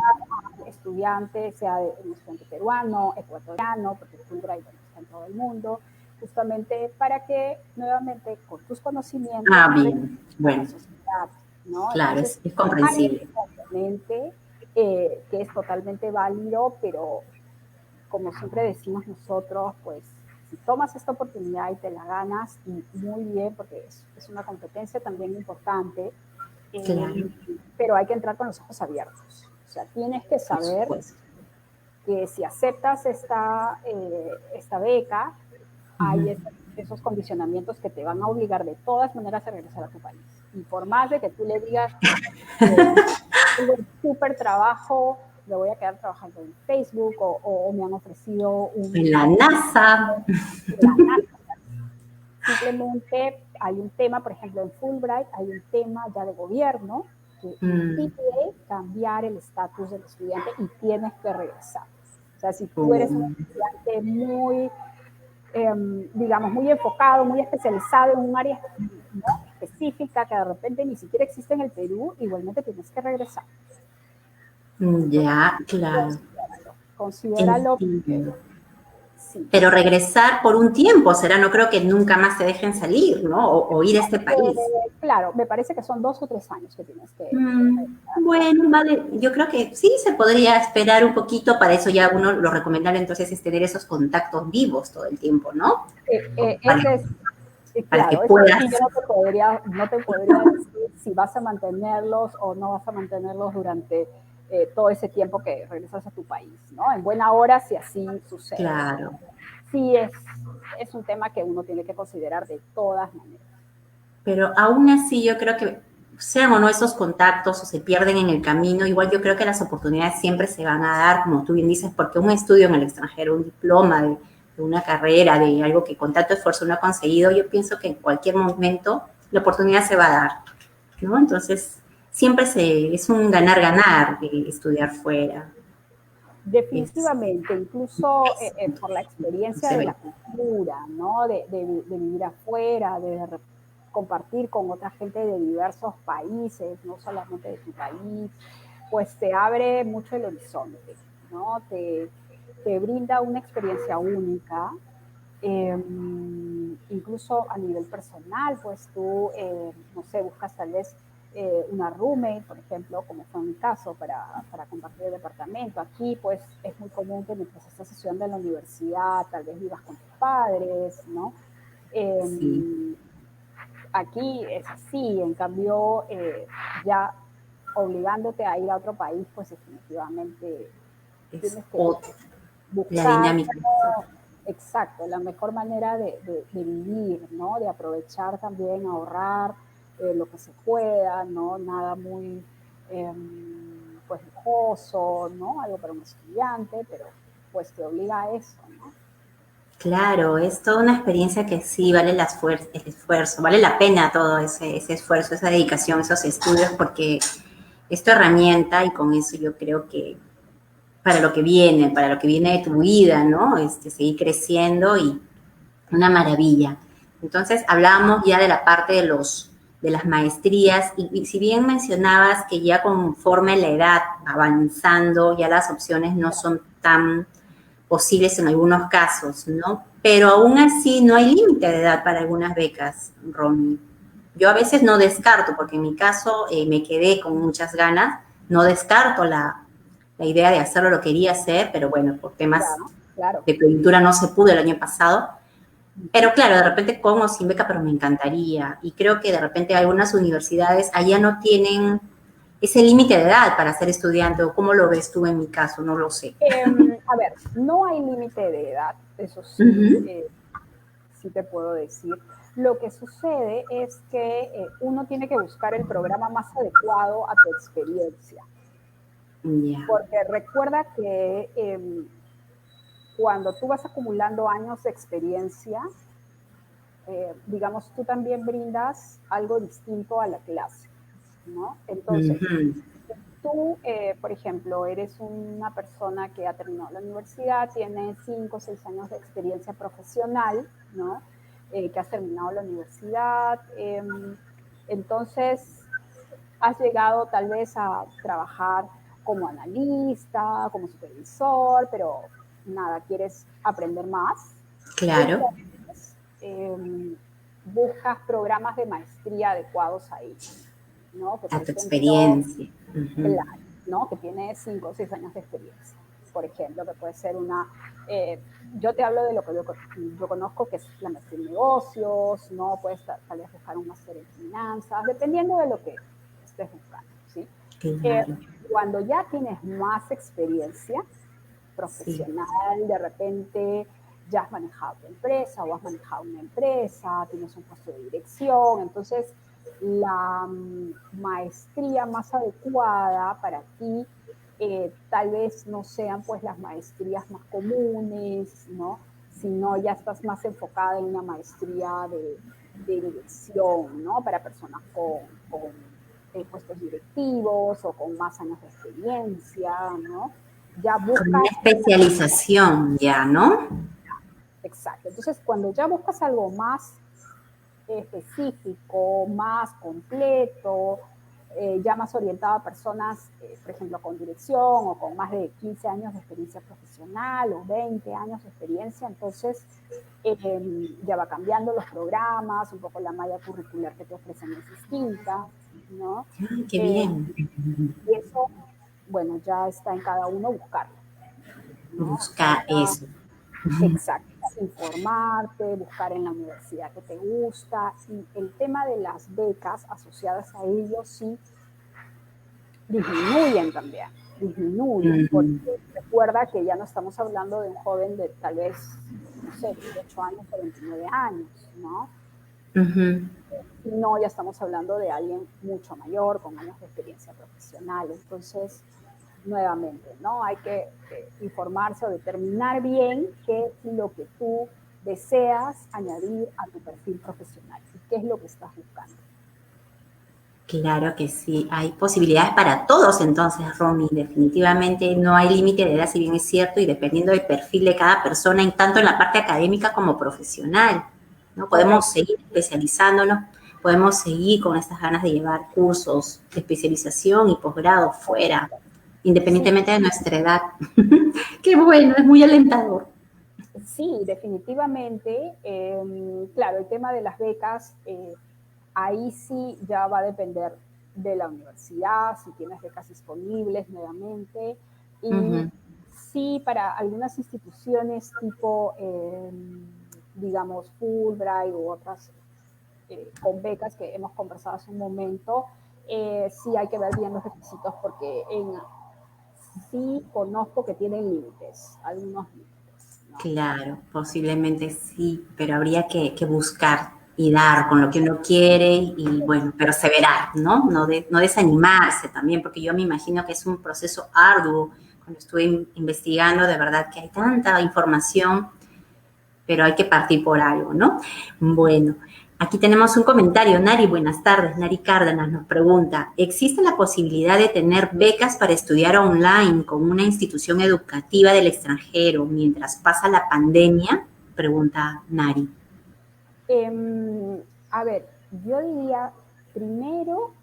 Speaker 3: a estudiantes, sea un estudiante peruano, ecuatoriano, porque Fulbright está en todo el mundo, justamente para que nuevamente con tus conocimientos
Speaker 2: Bien, bueno,
Speaker 3: la sociedad, ¿no?
Speaker 2: Claro,
Speaker 3: Entonces,
Speaker 2: es comprensible.
Speaker 3: obviamente que es totalmente válido, pero como siempre decimos nosotros, pues si tomas esta oportunidad y te la ganas, y muy bien, porque es una competencia también importante, pero hay que entrar con los ojos abiertos. O sea, tienes que saber que si aceptas esta beca, hay esos condicionamientos que te van a obligar de todas maneras a regresar a tu país. Y por más de que tú le digas, tengo un súper trabajo, me voy a quedar trabajando en Facebook o me han ofrecido
Speaker 2: en la NASA.
Speaker 3: Simplemente hay un tema, por ejemplo, en Fulbright hay un tema ya de gobierno que impide cambiar el estatus del estudiante y tienes que regresar. O sea, si tú eres un estudiante muy, digamos, muy enfocado, muy especializado en un área, ¿no?, específica que de repente ni siquiera existe en el Perú, igualmente tienes que regresar.
Speaker 2: Ya, claro.
Speaker 3: Considéralo.
Speaker 2: Sí. Pero regresar por un tiempo, será, no creo que nunca más se dejen salir, ¿no? O ir a este país.
Speaker 3: Claro, me parece que son 2 o 3 años que tienes que...
Speaker 2: Bueno, vale, yo creo que sí se podría esperar un poquito, para eso ya uno lo recomendable entonces es tener esos contactos vivos todo el tiempo, ¿no?
Speaker 3: Para
Speaker 2: que puedas...
Speaker 3: Sí, yo no te podría decir si vas a mantenerlos o no vas a mantenerlos durante todo ese tiempo que regresas a tu país, ¿no? En buena hora, si así sucede.
Speaker 2: Claro.
Speaker 3: sí es un tema que uno tiene que considerar de todas maneras.
Speaker 2: Pero aún así yo creo que sean o no esos contactos o se pierden en el camino, igual yo creo que las oportunidades siempre se van a dar, como tú bien dices, porque un estudio en el extranjero, un diploma de una carrera, de algo que con tanto esfuerzo uno ha conseguido, yo pienso que en cualquier momento la oportunidad se va a dar, ¿no? Entonces, siempre es un ganar-ganar estudiar fuera. Es,
Speaker 3: Definitivamente, incluso por la experiencia
Speaker 2: se
Speaker 3: de
Speaker 2: ve.
Speaker 3: la cultura, ¿no? De vivir afuera, compartir con otra gente de diversos países, no solamente de tu país, pues te abre mucho el horizonte, ¿no? Te brinda una experiencia única, incluso a nivel personal, pues tú, no sé, buscas tal vez una roommate, por ejemplo, como fue en mi caso, para compartir el departamento. Aquí, pues, es muy común que mientras estás estudiando en la universidad, tal vez vivas con tus padres, ¿no?
Speaker 2: Sí,
Speaker 3: Eh, aquí es así, en cambio, ya obligándote a ir a otro país, pues definitivamente
Speaker 2: es
Speaker 3: tienes que
Speaker 2: otra la
Speaker 3: buscar,
Speaker 2: dinámica.
Speaker 3: exacto, la mejor manera de vivir, ¿no? De aprovechar también, ahorrar lo que se pueda, ¿no? Nada muy, pues, lujoso, ¿no? Algo para un estudiante, pero pues te obliga a eso, ¿no?
Speaker 2: Claro, es toda una experiencia que sí vale el esfuerzo, vale la pena todo ese esfuerzo, esa dedicación, esos estudios, porque es tu herramienta y con eso yo creo que para lo que viene de tu vida, ¿no? Seguir creciendo y una maravilla. Entonces, hablábamos ya de la parte de las maestrías y si bien mencionabas que ya conforme la edad avanzando, ya las opciones no son tan posibles en algunos casos, ¿no? Pero aún así no hay límite de edad para algunas becas, Romy. Yo a veces no descarto, porque en mi caso me quedé con muchas ganas, no descarto la idea de hacerlo, lo quería hacer, pero bueno, por temas
Speaker 3: Claro, claro.
Speaker 2: de coyuntura no se pudo el año pasado. Pero claro, de repente con o sin beca, pero me encantaría. Y creo que de repente algunas universidades allá no tienen ese límite de edad para ser estudiante, o cómo lo ves tú en mi caso, no lo sé.
Speaker 3: A ver, no hay límite de edad, eso sí,
Speaker 2: Uh-huh.
Speaker 3: sí te puedo decir. Lo que sucede es que uno tiene que buscar el programa más adecuado a tu experiencia,
Speaker 2: Ya.
Speaker 3: porque recuerda que cuando tú vas acumulando años de experiencia, digamos, tú también brindas algo distinto a la clase, ¿no? Entonces,
Speaker 2: Uh-huh.
Speaker 3: tú, por ejemplo, eres una persona que ha terminado la universidad, tiene 5 o 6 años de experiencia profesional, ¿no? Que has terminado la universidad, entonces has llegado tal vez a trabajar como analista, como supervisor, pero nada, quieres aprender más.
Speaker 2: Claro,
Speaker 3: Entonces, buscas programas de maestría adecuados ahí, ¿no? Que
Speaker 2: a
Speaker 3: por
Speaker 2: tu
Speaker 3: ejemplo,
Speaker 2: experiencia. Uh-huh.
Speaker 3: claro, ¿no? Que tiene 5 o 6 años de experiencia. Por ejemplo, que puede ser yo te hablo de lo que yo conozco, que es la maestría en negocios, ¿no? Puedes tal vez buscar un máster en finanzas, dependiendo de lo que estés buscando, ¿sí? Eh,
Speaker 2: Claro,
Speaker 3: Cuando ya tienes más experiencia
Speaker 2: sí.
Speaker 3: profesional, de repente ya has manejado tu empresa o has manejado una empresa, tienes un puesto de dirección, entonces la maestría más adecuada para ti tal vez no sean pues las maestrías más comunes, ¿no? Sino ya estás más enfocada en una maestría de dirección, ¿no? Para personas con puestos directivos o con más años de experiencia, ¿no? Ya
Speaker 2: Como una
Speaker 3: buscas,
Speaker 2: especialización ya, ¿no?
Speaker 3: exacto. Entonces, cuando ya buscas algo más específico, más completo, ya más orientado a personas, por ejemplo, con dirección o con más de 15 años de experiencia profesional o 20 años de experiencia, entonces ya va cambiando los programas, un poco la malla curricular que te ofrecen es distinta, ¿no?
Speaker 2: Ay, qué
Speaker 3: Eh,
Speaker 2: bien.
Speaker 3: y eso, bueno, ya está en cada uno buscarlo, ¿no? O sea,
Speaker 2: Buscar
Speaker 3: ya
Speaker 2: eso.
Speaker 3: exacto, informarte, buscar en la universidad que te gusta y el tema de las becas asociadas a ello sí disminuyen también, disminuye, porque recuerda que ya no estamos hablando de un joven de tal vez, no sé, 18 años o 29 años, ¿no? No, ya estamos hablando de alguien mucho mayor, con años de experiencia profesional. Entonces, nuevamente, ¿no? Hay que informarse o determinar bien qué es lo que tú deseas añadir a tu perfil profesional y qué es lo que estás buscando.
Speaker 2: Claro que sí, hay posibilidades para todos entonces, Romy, definitivamente no hay límite de edad, si bien es cierto, y dependiendo del perfil de cada persona, en tanto en la parte académica como profesional, ¿no? Podemos seguir especializándonos, podemos seguir con estas ganas de llevar cursos de especialización y posgrado fuera, independientemente de nuestra edad. Qué bueno, es muy alentador.
Speaker 3: Sí, definitivamente. Claro, el tema de las becas, ahí sí ya va a depender de la universidad, si tienes becas disponibles nuevamente. Y sí, para algunas instituciones tipo, digamos, Fulbright u otras con becas que hemos conversado hace un momento, sí hay que ver bien los requisitos porque sí conozco que tienen límites, algunos límites, ¿no?
Speaker 2: Claro, posiblemente sí, pero habría que buscar y dar con lo que uno quiere y bueno, perseverar, ¿no? No desanimarse también, porque yo me imagino que es un proceso arduo. Cuando estuve investigando, de verdad que hay tanta información, pero hay que partir por algo, ¿no? Bueno, aquí tenemos un comentario. Nari, buenas tardes. Nari Cárdenas nos pregunta, ¿existe la posibilidad de tener becas para estudiar online con una institución educativa del extranjero mientras pasa la pandemia? Pregunta Nari.
Speaker 3: A ver, yo diría, primero,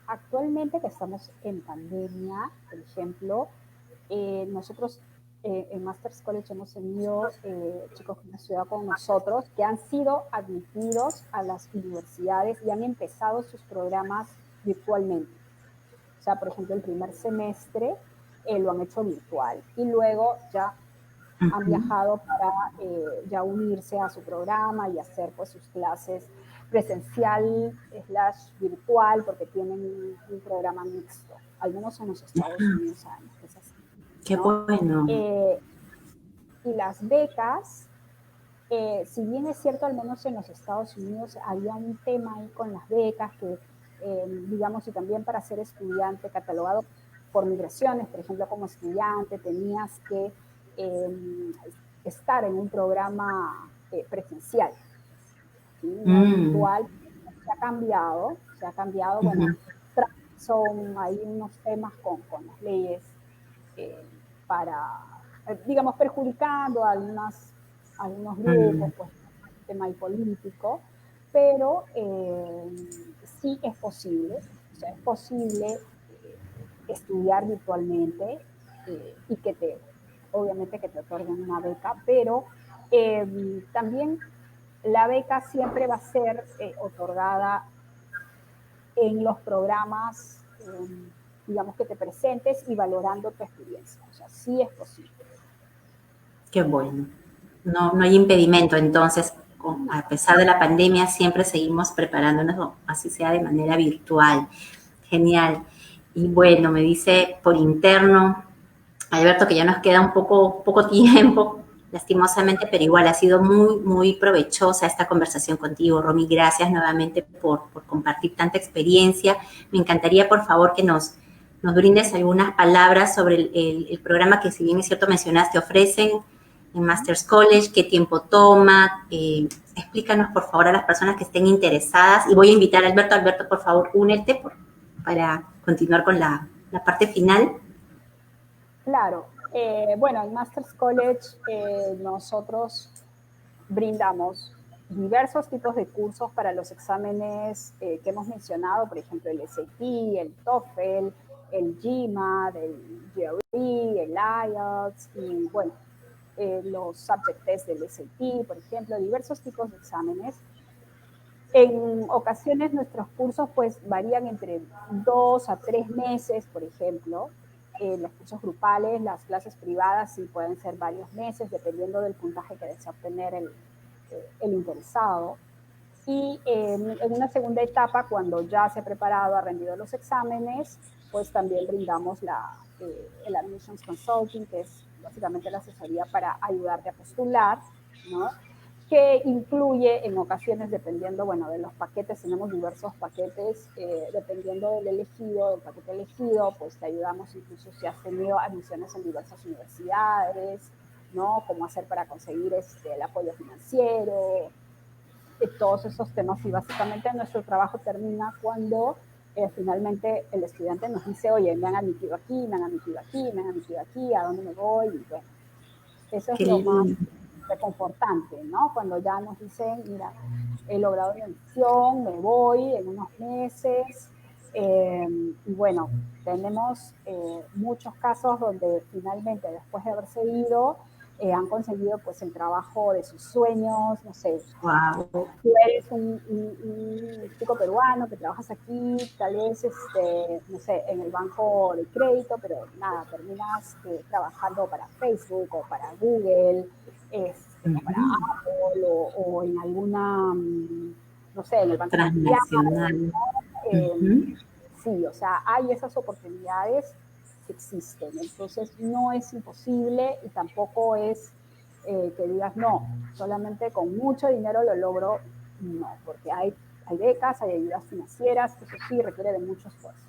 Speaker 3: actualmente que estamos en pandemia, por ejemplo, nosotros en Masters College hemos tenido chicos que han estudiado con nosotros que han sido admitidos a las universidades y han empezado sus programas virtualmente. O sea, por ejemplo, el primer semestre lo han hecho virtual y luego ya han viajado para ya unirse a su programa y hacer pues sus clases presencial / virtual porque tienen un programa mixto, al menos en los Estados Unidos sabemos que es así.
Speaker 2: Qué
Speaker 3: ¿no?
Speaker 2: bueno.
Speaker 3: Y las becas, si bien es cierto, al menos en los Estados Unidos había un tema ahí con las becas que, digamos, y también para ser estudiante catalogado por migraciones, por ejemplo, como estudiante tenías que estar en un programa presencial, ¿sí? No virtual. Se ha cambiado, bueno, son hay unos temas con las leyes para, digamos, perjudicando a algunos grupos, pues, tema político, pero sí es posible, o sea, es posible estudiar virtualmente y que obviamente que te otorguen una beca, pero también la beca siempre va a ser otorgada en los programas, digamos, que te presentes y valorando tu experiencia. O sea, sí es posible.
Speaker 2: Qué bueno. No hay impedimento, entonces, a pesar de la pandemia, siempre seguimos preparándonos, así sea de manera virtual. Genial. Y bueno, me dice por interno, Alberto, que ya nos queda un poco tiempo, lastimosamente, pero igual ha sido muy provechosa esta conversación contigo, Romy. Gracias nuevamente por compartir tanta experiencia. Me encantaría, por favor, que nos brindes algunas palabras sobre el programa que, si bien es cierto, mencionaste, ofrecen en Masters College, qué tiempo toma. Explícanos, por favor, a las personas que estén interesadas. Y voy a invitar a Alberto. Alberto, por favor, únete para continuar con la parte final.
Speaker 3: Claro. Bueno, en Masters College nosotros brindamos diversos tipos de cursos para los exámenes que hemos mencionado, por ejemplo, el SAT, el TOEFL, el GMAT, el GRE, el IELTS y, bueno, los subject tests del SAT, por ejemplo, diversos tipos de exámenes. En ocasiones nuestros cursos pues varían entre 2 a 3 meses, por ejemplo. Los cursos grupales, las clases privadas sí pueden ser varios meses, dependiendo del puntaje que desea obtener el interesado. Y en una segunda etapa, cuando ya se ha preparado, ha rendido los exámenes, pues también brindamos el Admissions Consulting, que es básicamente la asesoría para ayudarte a postular, ¿no? Que incluye en ocasiones, dependiendo, bueno, de los paquetes, tenemos diversos paquetes, dependiendo del paquete elegido, pues te ayudamos incluso si has tenido admisiones en diversas universidades, ¿no? Cómo hacer para conseguir el apoyo financiero, todos esos temas. Y básicamente nuestro trabajo termina cuando finalmente el estudiante nos dice, oye, me han admitido aquí, me han admitido aquí, me han admitido aquí, ¿a dónde me voy? Y bueno, eso es lo más reconfortante, ¿no? Cuando ya nos dicen, mira, he logrado mi admisión, me voy en unos meses. Y bueno, tenemos muchos casos donde finalmente, después de haberse ido, han conseguido pues el trabajo de sus sueños, no sé.
Speaker 2: Wow.
Speaker 3: Tú eres un chico peruano que trabajas aquí, tal vez, no sé, en el banco de crédito, pero nada, terminas trabajando para Facebook o para Google, para Apple o en alguna, no sé, en el banco
Speaker 2: transnacional.
Speaker 3: Sí, o sea, hay esas oportunidades que existen, entonces no es imposible y tampoco es que digas, no, solamente con mucho dinero lo logro, no, porque hay becas, hay ayudas financieras, eso sí requiere de mucho esfuerzo.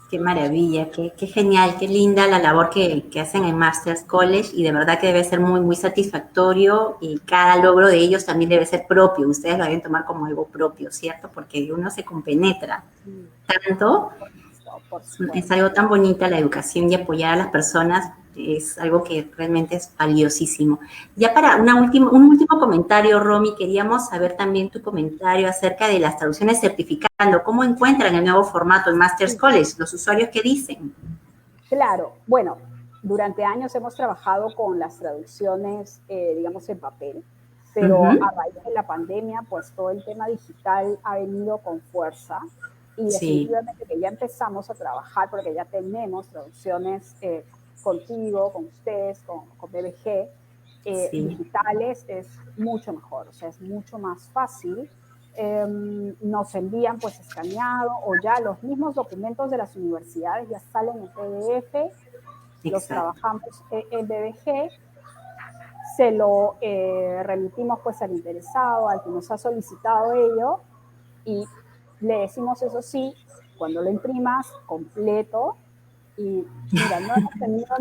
Speaker 2: Qué maravilla, qué genial, qué linda la labor que hacen en Masters College y de verdad que debe ser muy, muy satisfactorio y cada logro de ellos también debe ser propio. Ustedes lo deben tomar como algo propio, ¿cierto? Porque uno se compenetra tanto. Es algo tan bonita la educación y apoyar a las personas es algo que realmente es valiosísimo. Ya para un último comentario, Romy, queríamos saber también tu comentario acerca de las traducciones certificando. ¿Cómo encuentran el nuevo formato en Masters College? ¿Los usuarios qué dicen?
Speaker 3: Claro, bueno, durante años hemos trabajado con las traducciones, digamos, en papel, pero a raíz de la pandemia, pues todo el tema digital ha venido con fuerza y definitivamente que ya empezamos a trabajar porque ya tenemos traducciones contigo, con ustedes, con BBG, digitales, es mucho mejor, o sea, es mucho más fácil. Nos envían pues escaneado o ya los mismos documentos de las universidades ya salen en PDF, los trabajamos en BBG, se lo remitimos pues al interesado, al que nos ha solicitado ello y le decimos eso sí, cuando lo imprimas completo. Y mira, no hemos tenido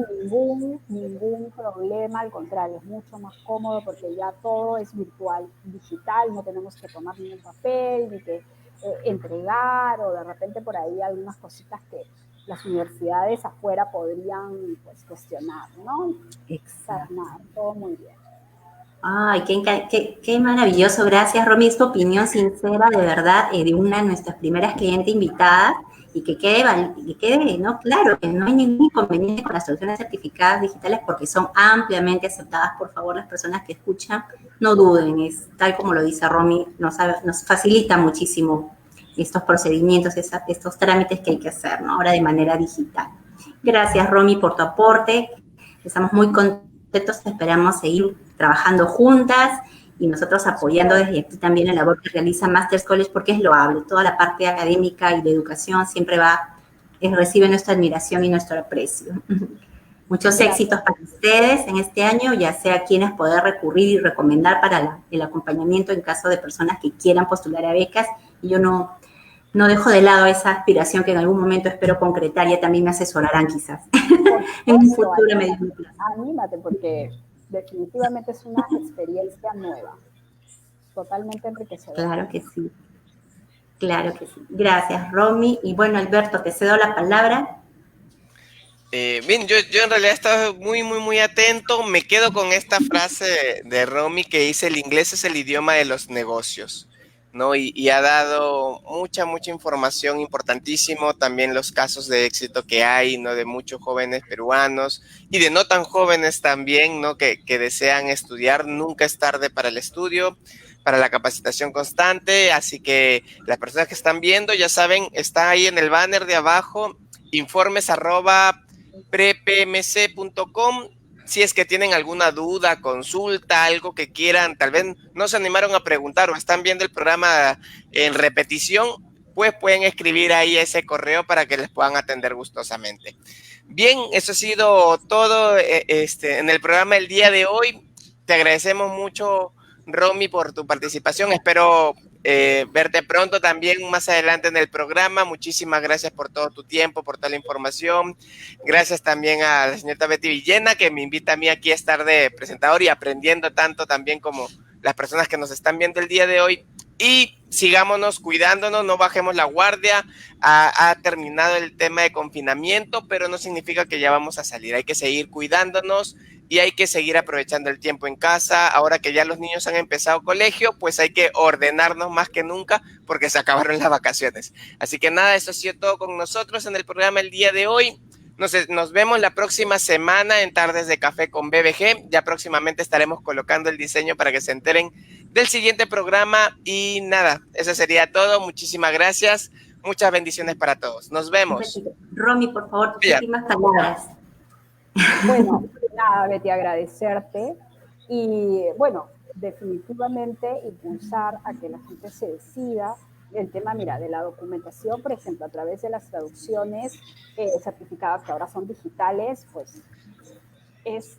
Speaker 3: ningún problema, al contrario, es mucho más cómodo porque ya todo es virtual, digital, no tenemos que tomar ningún papel, ni que entregar o de repente por ahí algunas cositas que las universidades afuera podrían pues cuestionar, ¿no?
Speaker 2: Exacto.
Speaker 3: Nada, todo muy bien.
Speaker 2: Ay, qué maravilloso. Gracias, Romy. Es tu opinión sincera, de verdad, de una de nuestras primeras clientes invitadas y que quede, ¿no? Claro, que no hay ningún inconveniente con las traducciones certificadas digitales porque son ampliamente aceptadas. Por favor, las personas que escuchan, no duden. Es tal como lo dice Romy, nos facilita muchísimo estos procedimientos, estos trámites que hay que hacer, ¿no? Ahora de manera digital. Gracias, Romy, por tu aporte. Estamos muy contentos. Esperamos seguir trabajando juntas y nosotros apoyando desde aquí también la labor que realiza Masters College porque es loable. Toda la parte académica y de educación siempre recibe nuestra admiración y nuestro aprecio. Muchos éxitos para ustedes en este año, ya sea quienes poder recurrir y recomendar para el acompañamiento en caso de personas que quieran postular a becas. Y yo no dejo de lado esa aspiración que en algún momento espero concretar, ya también me asesorarán quizás en un futuro mediano plazo.
Speaker 3: Anímate porque definitivamente es una experiencia nueva, totalmente enriquecedora.
Speaker 2: Claro que sí. Claro que sí. Gracias, Romy. Y bueno, Alberto, te cedo la palabra.
Speaker 1: Bien, yo en realidad estaba muy atento. Me quedo con esta frase de Romy que dice: el inglés es el idioma de los negocios, ¿no? Y ha dado mucha información importantísimo, también los casos de éxito que hay, ¿no? De muchos jóvenes peruanos y de no tan jóvenes también, ¿no? Que desean estudiar. Nunca es tarde para el estudio, para la capacitación constante, así que las personas que están viendo, ya saben, está ahí en el banner de abajo, informes@prepmc.com. Si es que tienen alguna duda, consulta, algo que quieran, tal vez no se animaron a preguntar o están viendo el programa en repetición, pues pueden escribir ahí ese correo para que les puedan atender gustosamente. Bien, eso ha sido todo en el programa del día de hoy. Te agradecemos mucho, Romy, por tu participación. Espero verte pronto también más adelante en el programa. Muchísimas gracias por todo tu tiempo, por toda la información. Gracias también a la señorita Betty Villena, que me invita a mí aquí a estar de presentador y aprendiendo tanto también como las personas que nos están viendo el día de hoy. Y sigámonos cuidándonos, no bajemos la guardia. Ha terminado el tema de confinamiento, pero no significa que ya vamos a salir. Hay que seguir cuidándonos y hay que seguir aprovechando el tiempo en casa. Ahora que ya los niños han empezado colegio, pues hay que ordenarnos más que nunca porque se acabaron las vacaciones. Así que nada, eso ha sido todo con nosotros en el programa el día de hoy. Nos vemos la próxima semana en Tardes de Café con BBG. Ya próximamente estaremos colocando el diseño para que se enteren del siguiente programa. Y nada, eso sería todo. Muchísimas gracias. Muchas bendiciones para todos. Nos vemos.
Speaker 2: Romy, por favor, tus últimas palabras.
Speaker 3: Bueno, nada, Betty, agradecerte. Y bueno, definitivamente impulsar a que la gente se decida. El tema, mira, de la documentación, por ejemplo, a través de las traducciones certificadas que ahora son digitales, pues es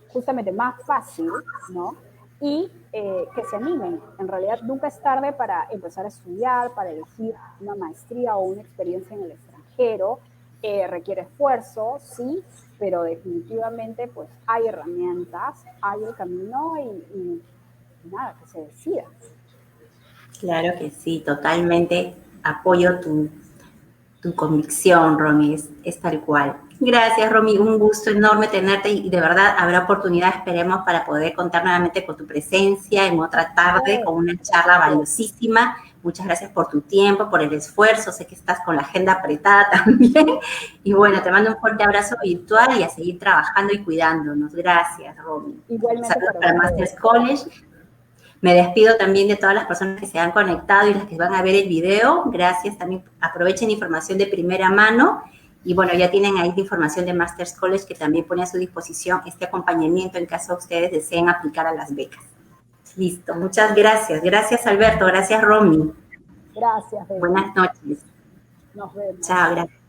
Speaker 3: justamente más fácil, ¿no? Y que se animen. En realidad nunca es tarde para empezar a estudiar, para elegir una maestría o una experiencia en el extranjero. Requiere esfuerzo, sí, pero definitivamente pues hay herramientas, hay el camino y nada, que se decida.
Speaker 2: Claro que sí, totalmente apoyo tu convicción, Romy, es tal cual. Gracias, Romy, un gusto enorme tenerte y de verdad habrá oportunidad, esperemos, para poder contar nuevamente con tu presencia en otra tarde con una charla valiosísima. Muchas gracias por tu tiempo, por el esfuerzo, sé que estás con la agenda apretada también. Y bueno, te mando un fuerte abrazo virtual y a seguir trabajando y cuidándonos. Gracias, Romy.
Speaker 3: Igualmente.
Speaker 2: Saludos para Masters College. Me despido también de todas las personas que se han conectado y las que van a ver el video. Gracias, también aprovechen información de primera mano. Y bueno, ya tienen ahí la información de Masters College que también pone a su disposición este acompañamiento en caso ustedes deseen aplicar a las becas. Listo, muchas gracias. Gracias, Alberto. Gracias, Romy.
Speaker 3: Gracias, Betty.
Speaker 2: Buenas noches.
Speaker 3: Nos vemos.
Speaker 2: Chao, gracias.